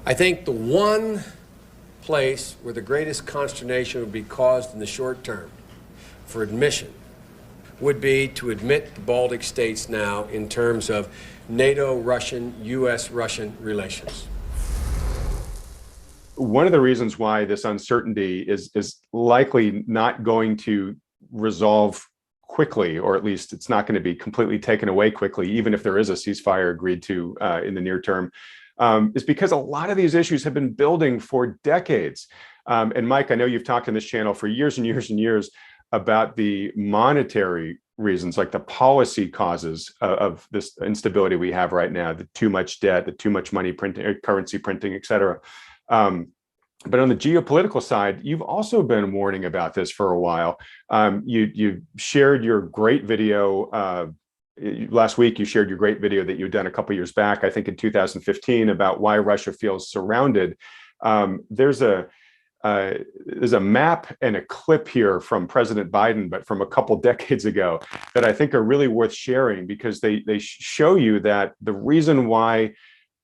I think the one place where the greatest consternation would be caused in the short term for admission would be to admit the Baltic states now in terms of NATO-Russian, U.S.-Russian relations. One of the reasons why this uncertainty is likely not going to resolve quickly, or at least it's not going to be completely taken away quickly, even if there is a ceasefire agreed to in the near term, is because a lot of these issues have been building for decades. And Mike, I know you've talked on this channel for years and years and years about the monetary reasons, like the policy causes of this instability we have right now, the too much debt, the too much money printing, currency printing, et cetera. But on the geopolitical side, you've also been warning about this for a while. You shared your great video last week. You shared your great video that you'd done a couple years back, I think in 2015, about why Russia feels surrounded. There's a map and a clip here from President Biden, but from a couple decades ago, that I think are really worth sharing, because they show you that the reason why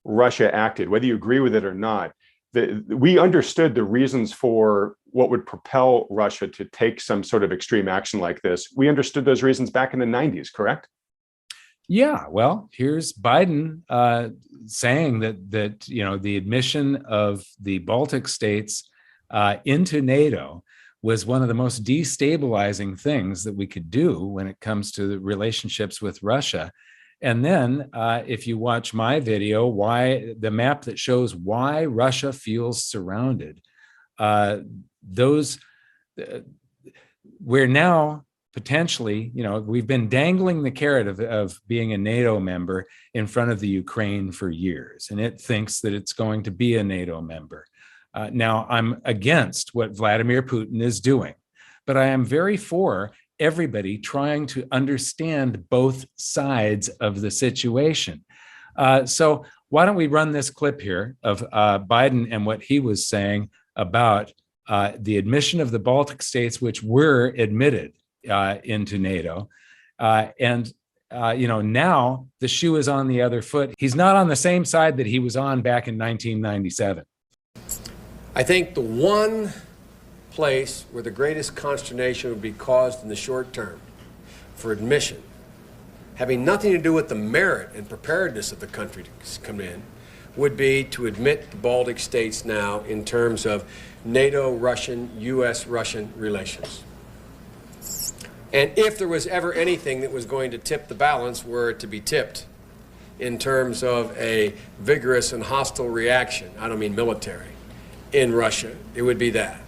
Russia acted, whether you agree with it or not, we understood the reasons for what would propel Russia to take some sort of extreme action like this. We understood those reasons back in the 90s, correct? Yeah, well, here's Biden saying that the admission of the Baltic states into NATO was one of the most destabilizing things that we could do when it comes to the relationships with Russia. And then if you watch my video, why the map that shows why Russia feels surrounded, we're now potentially, we've been dangling the carrot of being a NATO member in front of the Ukraine for years, and it thinks that it's going to be a NATO member. Now, I'm against what Vladimir Putin is doing, but I am very for everybody trying to understand both sides of the situation. So why don't we run this clip here of Biden and what he was saying about the admission of the Baltic states, which were admitted into NATO. Now the shoe is on the other foot. He's not on the same side that he was on back in 1997. I think the one place where the greatest consternation would be caused in the short term for admission, having nothing to do with the merit and preparedness of the country to come in, would be to admit the Baltic states now in terms of NATO-Russian, U.S.-Russian relations. And if there was ever anything that was going to tip the balance, were it to be tipped in terms of a vigorous and hostile reaction, I don't mean military, in Russia, it would be that.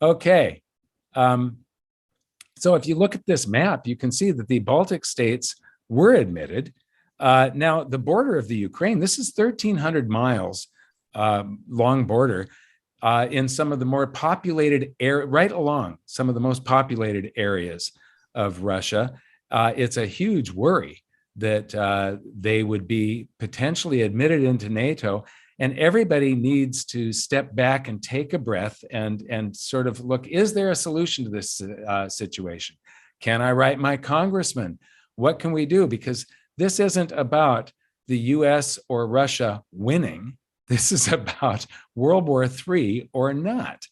Okay. So if you look at this map, you can see that the Baltic states were admitted. Now, the border of the Ukraine, this is 1,300 miles long border in some of the more populated right along some of the most populated areas of Russia. It's a huge worry that they would be potentially admitted into NATO. And everybody needs to step back and take a breath and sort of look, is there a solution to this situation? Can I write my congressman? What can we do? Because this isn't about the US or Russia winning. This is about World War III or not.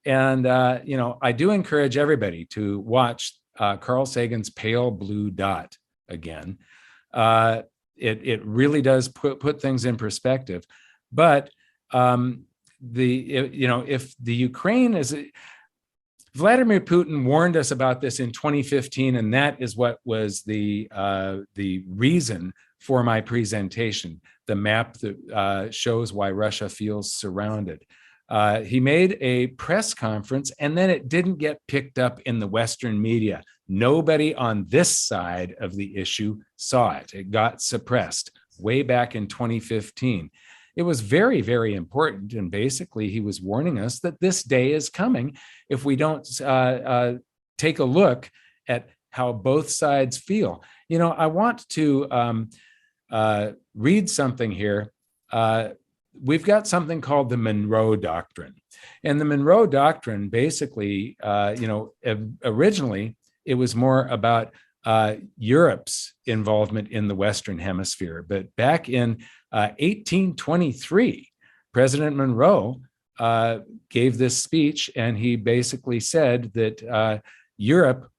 And, I do encourage everybody to watch Carl Sagan's Pale Blue Dot again. It really does put things in perspective. But if the Ukraine is, Vladimir Putin warned us about this in 2015, and that is what was the reason for my presentation, the map that shows why Russia feels surrounded. He made a press conference, and then it didn't get picked up in the Western media. Nobody on this side of the issue saw it. It got suppressed way back in 2015. It was very, very important. And basically, he was warning us that this day is coming if we don't take a look at how both sides feel. I want to read something here. We've got something called the Monroe Doctrine. And the Monroe Doctrine, basically, originally, it was more about Europe's involvement in the Western Hemisphere. But back in 1823, President Monroe gave this speech, and he basically said that Europe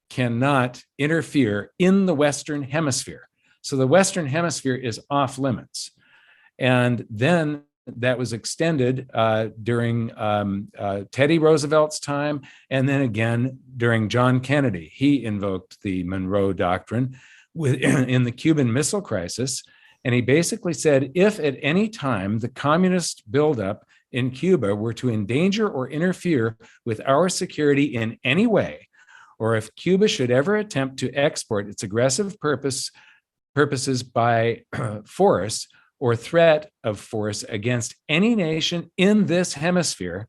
cannot interfere in the Western Hemisphere. So the Western Hemisphere is off limits. And then that was extended during Teddy Roosevelt's time, and then again during John Kennedy. He invoked the Monroe Doctrine in the Cuban Missile Crisis, and he basically said, if at any time the communist buildup in Cuba were to endanger or interfere with our security in any way, or if Cuba should ever attempt to export its aggressive purposes by force or threat of force against any nation in this hemisphere,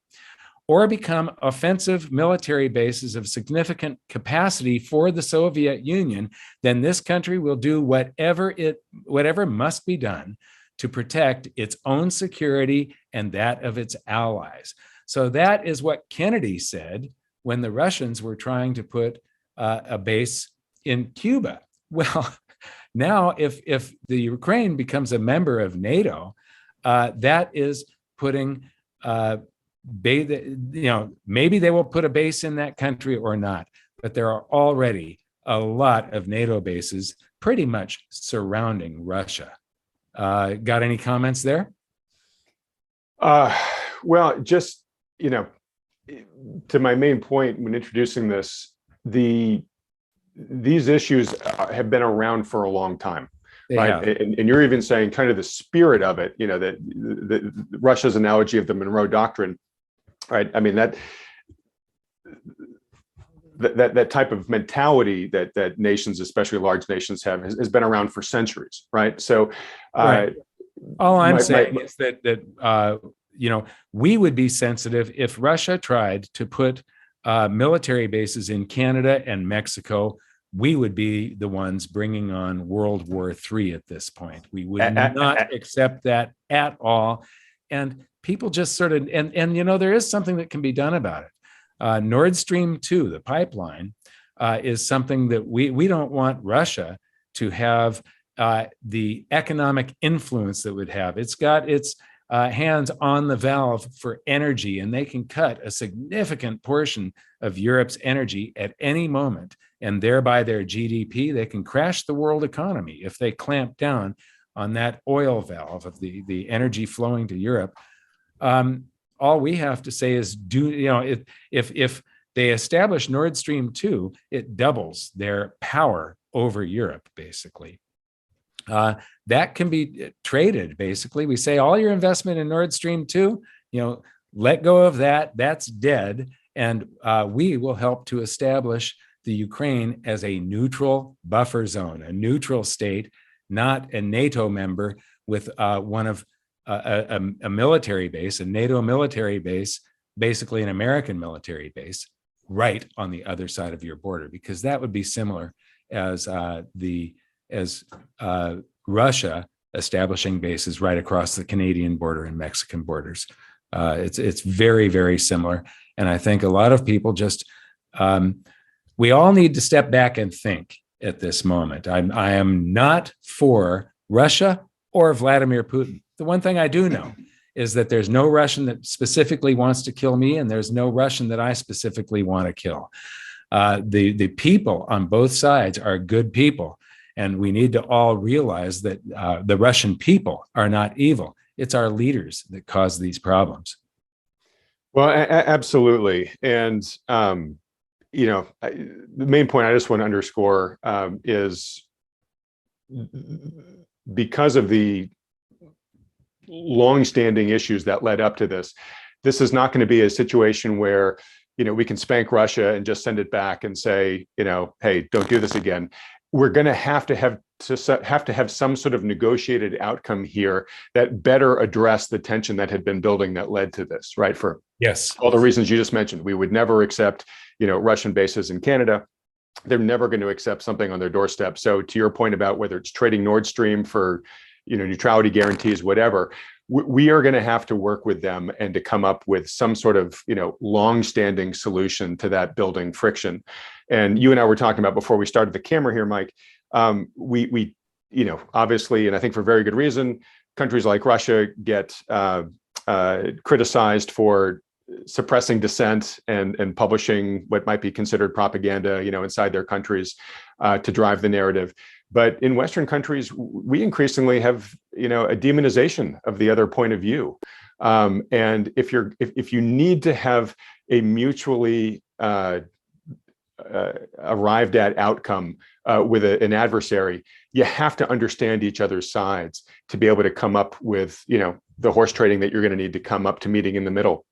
or become offensive military bases of significant capacity for the Soviet Union, then this country will do whatever must be done to protect its own security and that of its allies. So that is what Kennedy said when the Russians were trying to put a base in Cuba. Well, now if the Ukraine becomes a member of NATO, that is putting maybe they will put a base in that country or not, but there are already a lot of NATO bases pretty much surrounding Russia. Got any comments there? Well, just, to my main point when introducing this, these issues have been around for a long time. Right. And you're even saying kind of the spirit of it, that Russia's analogy of the Monroe Doctrine, right? I mean, that type of mentality that nations, especially large nations, have has been around for centuries, right? So right. All I'm saying is that we would be sensitive if Russia tried to put military bases in Canada and Mexico. We would be the ones bringing on World War III at this point. We would not accept that at all. And people just sort of, and there is something that can be done about it. Nord Stream 2, the pipeline, is something that we don't want Russia to have the economic influence that would have. It's got its hands on the valve for energy, and they can cut a significant portion of Europe's energy at any moment, and thereby their GDP. They can crash the world economy if they clamp down on that oil valve of the energy flowing to Europe. All we have to say is, if they establish Nord Stream 2, it doubles their power over Europe, basically. That can be traded, basically. We say all your investment in Nord Stream 2, let go of that. That's dead. And we will help to establish the Ukraine as a neutral buffer zone, a neutral state, not a NATO member with one of a military base, a NATO military base, basically an American military base, right on the other side of your border, because that would be similar as Russia establishing bases right across the Canadian border and Mexican borders. It's very, very similar. And I think a lot of people just, we all need to step back and think at this moment. I am not for Russia or Vladimir Putin. The one thing I do know is that there's no Russian that specifically wants to kill me, and there's no Russian that I specifically want to kill. The people on both sides are good people, and we need to all realize that the Russian people are not evil. It's our leaders that cause these problems. Well, absolutely. And, the main point I just want to underscore is because of the longstanding issues that led up to this, this is not going to be a situation where, we can spank Russia and just send it back and say, hey, don't do this again. We're going to have some sort of negotiated outcome here that better address the tension that had been building that led to this, right? For all the reasons you just mentioned, we would never accept, Russian bases in Canada. They're never going to accept something on their doorstep. So to your point about whether it's trading Nord Stream for, neutrality guarantees, whatever, we are going to have to work with them and to come up with some sort of, long-standing solution to that building friction. And you and I were talking about before we started the camera here, Mike, we obviously, and I think for very good reason, countries like Russia get criticized for suppressing dissent and publishing what might be considered propaganda, inside their countries to drive the narrative. But in Western countries, we increasingly have, a demonization of the other point of view. And if you need to have a mutually arrived at outcome with an adversary, you have to understand each other's sides to be able to come up with, the horse trading that you're going to need to come up to meeting in the middle.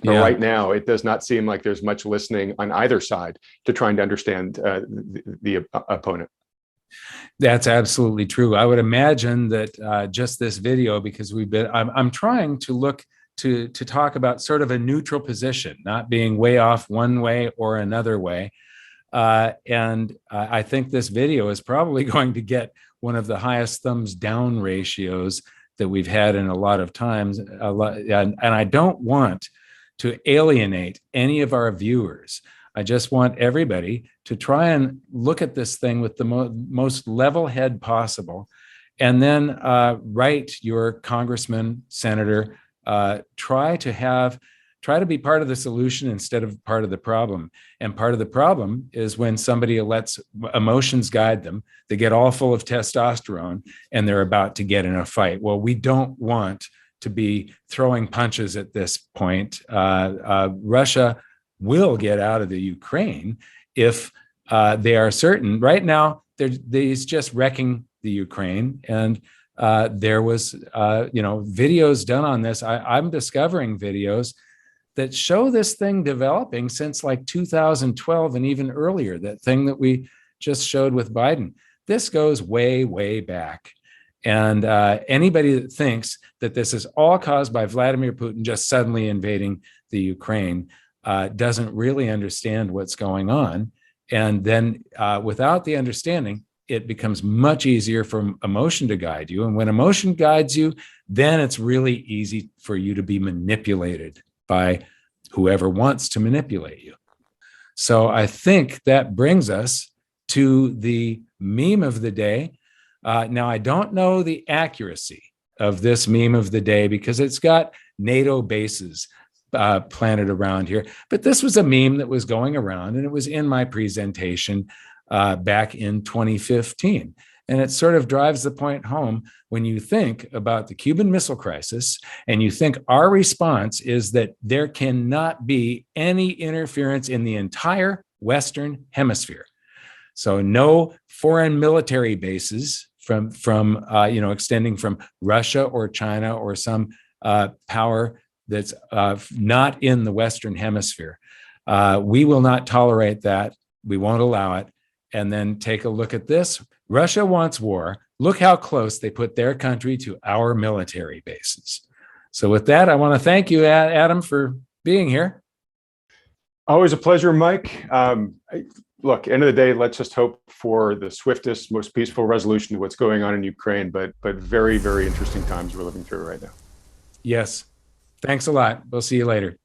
But right now, it does not seem like there's much listening on either side to trying to understand the opponent. That's absolutely true. I would imagine that just this video, because I'm trying to look to talk about sort of a neutral position, not being way off one way or another way. And I think this video is probably going to get one of the highest thumbs down ratios that we've had in a lot of times. And I don't want to alienate any of our viewers. I just want everybody to try and look at this thing with the most level head possible. And then write your congressman, senator, try to be part of the solution instead of part of the problem. And part of the problem is when somebody lets emotions guide them, they get all full of testosterone and they're about to get in a fight. Well, we don't want to be throwing punches at this point. Russia will get out of the Ukraine if they are certain. Right now, he's just wrecking the Ukraine. And there was, videos done on this. I'm discovering videos that show this thing developing since like 2012 and even earlier, that thing that we just showed with Biden. This goes way, way back. And anybody that thinks that this is all caused by Vladimir Putin just suddenly invading the Ukraine doesn't really understand what's going on. And then without the understanding, it becomes much easier for emotion to guide you. And when emotion guides you, then it's really easy for you to be manipulated by whoever wants to manipulate you. So I think that brings us to the meme of the day. Now, I don't know the accuracy of this meme of the day because it's got NATO bases planted around here. But this was a meme that was going around, and it was in my presentation back in 2015. And it sort of drives the point home when you think about the Cuban Missile Crisis, and you think our response is that there cannot be any interference in the entire Western Hemisphere. So no foreign military bases from extending from Russia or China or some power that's not in the Western Hemisphere. We will not tolerate that. We won't allow it. And then take a look at this. Russia wants war. Look how close they put their country to our military bases. So with that, I want to thank you, Adam, for being here. Always a pleasure, Mike. Look, end of the day, let's just hope for the swiftest, most peaceful resolution to what's going on in Ukraine, but very, very interesting times we're living through right now. Yes. Thanks a lot. We'll see you later.